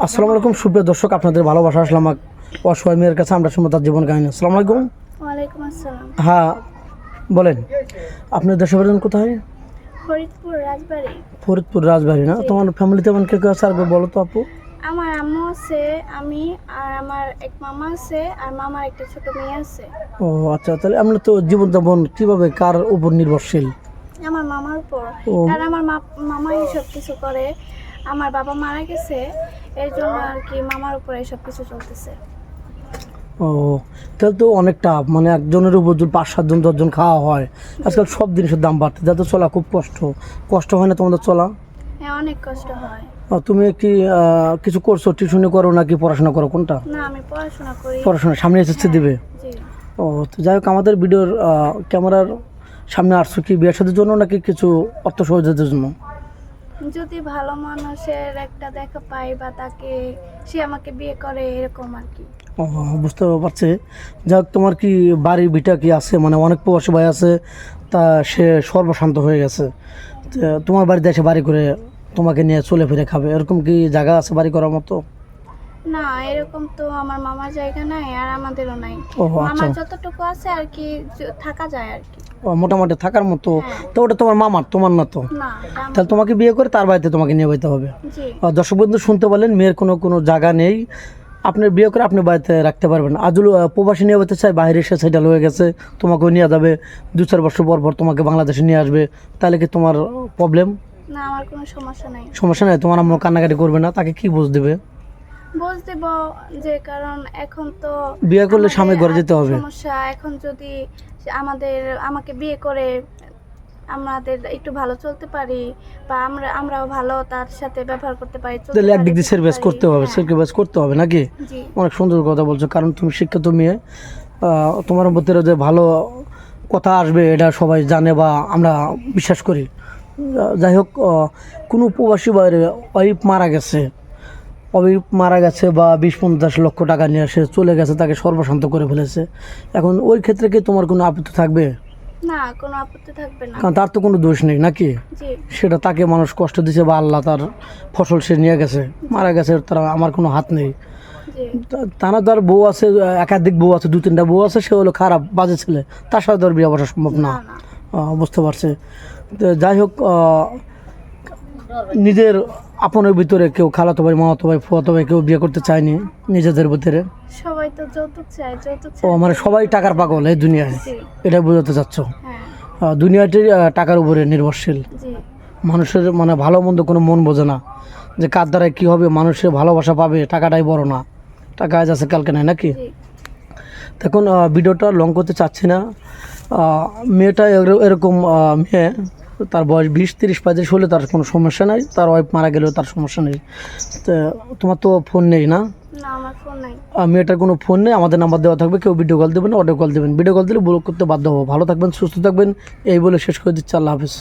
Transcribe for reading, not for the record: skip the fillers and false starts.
আসসালামু আলাইকুম সুপ্রিয় দর্শক, আপনাদের ভালোবাসা আসলাম অসহায় মেয়ের কাছে। আমরা শুনবো তার জীবন কাহিনী। আসসালামু আলাইকুম। ওয়ালাইকুম আসসালাম। হ্যাঁ বলেন, আপনার দেশের বাড়ি কোথায়? ফরিদপুর রাজবাড়ি। ফরিদপুর রাজবাড়ি না? তোমার ফ্যামিলিতে এমন কে কে আছে আগে বলো তো আপু। আমার আম্মু আছে, আমি আর আমার এক মামা আছে, আর মামার একটা ছোট মেয়ে আছে। ও আচ্ছা, তাহলে আমরা তো জীবন যাপন কিভাবে কার উপর নির্ভরশীল? আমার মামার উপর, ও আর আমার মামাই সব কিছু করে। আমার বাবা মারা গেছে, এর জন্য আর কি মামার উপরে সব কিছু চলতেছে। ও তাহলে তো অনেকটা, মানে একজনের উপর যদি 5-7 জন 10 জন খাওয়া হয়, আজকাল সব জিনিসের দাম বাড়তে, যাতে চলা খুব কষ্ট হয় না তোমাদের চলা? হ্যাঁ, অনেক কষ্ট হয়। তুমি কি কিছু করছো, টিউশনি করো নাকি পড়াশোনা করো, কোনটা? না, আমি পড়াশোনা করি। পড়াশোনা সামনে এসেছে দিবে? জি। ও তো যাই হোক, আমাদের ভিডিওর ক্যামেরার সামনে আসছো কি বিয়ের সাথে জন্য নাকি কিছু অর্থ সহযোগিতার জন্য? যদি ভালো মানুষের একটা দেখা পাই বা তাকে সে আমাকে বিয়ে করে, এরকম আর কি। ও বুঝতে পারছি। যাই হোক, তোমার কি বাড়ি ভিটা কি আছে? মানে অনেক প্রবাসী ভাই আছে, তা সে সর্বশান্ত হয়ে গেছে, তো তোমার বাড়িতে এসে বাড়ি করে তোমাকে নিয়ে চলে ফিরে খাবে, এরকম কি জায়গা আছে বাড়ি করার মতো? না, এরকম তো আমার মামার জায়গা নাই, আর আমাদেরও নাই। ও আচ্ছা, মামার যতটুকু আছে আর কি, থাকা যায় আর কি। মোটামুটি থাকার মতো। হ্যাঁ। তো ওটা তোমার মামার, তোমার না তো? না, এটা তাহলে তোমাকে বিয়ে করে তার বাড়িতে তোমাকে নিয়ে যেতে হবে। জি। দর্শক বন্ধু শুনতে পারলেন, মেয়ের কোনো জায়গা নেই, আপনার বিয়ে করে আপনি বাড়িতে রাখতে পারবেন। আজুল প্রবাসী নিয়ে যেতে চাই, বাইরে এসে সেটেল হয়ে গেছে, তোমাকেও নিয়ে যাবে, 2-4 বছর পর পর তোমাকে বাংলাদেশে নিয়ে আসবে, তাহলে কি তোমার প্রবলেম? না, আমার কোনো সমস্যা নাই। সমস্যা নেই, তোমার আম্মু কান্নাকাটি করবে না? তাকে কি বুঝ দেবে? বুঝ দেব, যে কারণ এখন তো বিয়ে করলে আমাদের স্বামী ঘরে যেতে আর্থিক হবে। সমস্যা। এখন যদি আমাকে বিয়ে করে আমাদের একটু ভালো চলতে পারি, বা আমরাও ভালো তার সাথে ব্যবহার করতে পারি, চলতে তাহলে একদিক পারি, দিয়ে বুঝতে সেভিংস পারি। করতে হবে, হ্যাঁ, সেভিংস করতে হবে নাকি? জি। অনেক সুন্দর কথা বলছো, কারণ তুমি শিক্ষিত মেয়ে। তোমার ভিতরে যে ভালো কথা আসবে এটা সবাই জানে বা আমরা বিশ্বাস করি। যাই হোক, কোনো প্রবাসী বাইরে ওয়াইফ মারা গেছে, বা 20-50 লক্ষ টাকা নিয়ে এসে চলে গেছে, তাকে সর্বশান্ত করে ফেলেছে, এখন ওই ক্ষেত্রে কি তোমার কোনো আপত্তি থাকবে? না, কোনো আপত্তি থাকবে না। কারণ তার তো কোনো দোষ নেই নাকি? জি। সেটা তাকে মানুষ কষ্ট দিয়েছে বা আল্লাহ তার ফসল সে নিয়ে গেছে, মারা গেছে, তার আমার কোনো হাত নেই। জি। তার তার বউ আছে, একাধিক বউ আছে, 2-3টা বউ আছে, সে হলো খারাপ বাজে ছেলে, তার সাথে তোর বিয়ে বসা সম্ভব না। না, না। বুঝতে পারছি। তো যাই হোক, নিজের আপনের ভিতরে কেউ খালাতো ভাই, মামাতো ভাই, ফুয়াতো ভাই কেউ বিয়ে করতে চায়নি নিজেদের ভিতরে? সবাই তো যৌতুক চায়, যৌতুক ও চায়। মানে সবাই টাকার পাগল এই দুনিয়ায়, জি। এটা বোঝাতে চাচ্ছ? হ্যাঁ। দুনিয়াটি টাকার উপরে নির্ভরশীল। জি। মানুষের মানে ভালো মন্দ কোনো মন বোঝে না, যে কার দ্বারায় কী হবে, মানুষের ভালোবাসা পাবে, টাকাটাই বড় না, টাকা আজ আছে কালকে নাই নাকি? জি। দেখুন, ভিডিওটা লং করতে চাচ্ছি না। মেয়েটা এরকম মেয়ে, তার বয়স 20-30-35 হলে তার কোনো সমস্যা নাই, তার ওয়াইফ মারা গেলেও তার সমস্যা নেই। তো তোমার তো ফোন নেই না? না, আমার ফোন নাই। মেয়েটার কোনো ফোন নেই, আমাদের নাম্বার দেওয়া থাকবে, কেউ ভিডিও কল দেবেন, অডিও কল দেবেন। ভিডিও কল দিলে ব্লক করতে বাধ্য হবো। ভালো থাকবেন, সুস্থ থাকবেন, এই বলে শেষ করে দিচ্ছি। আল্লাহ হাফিজ।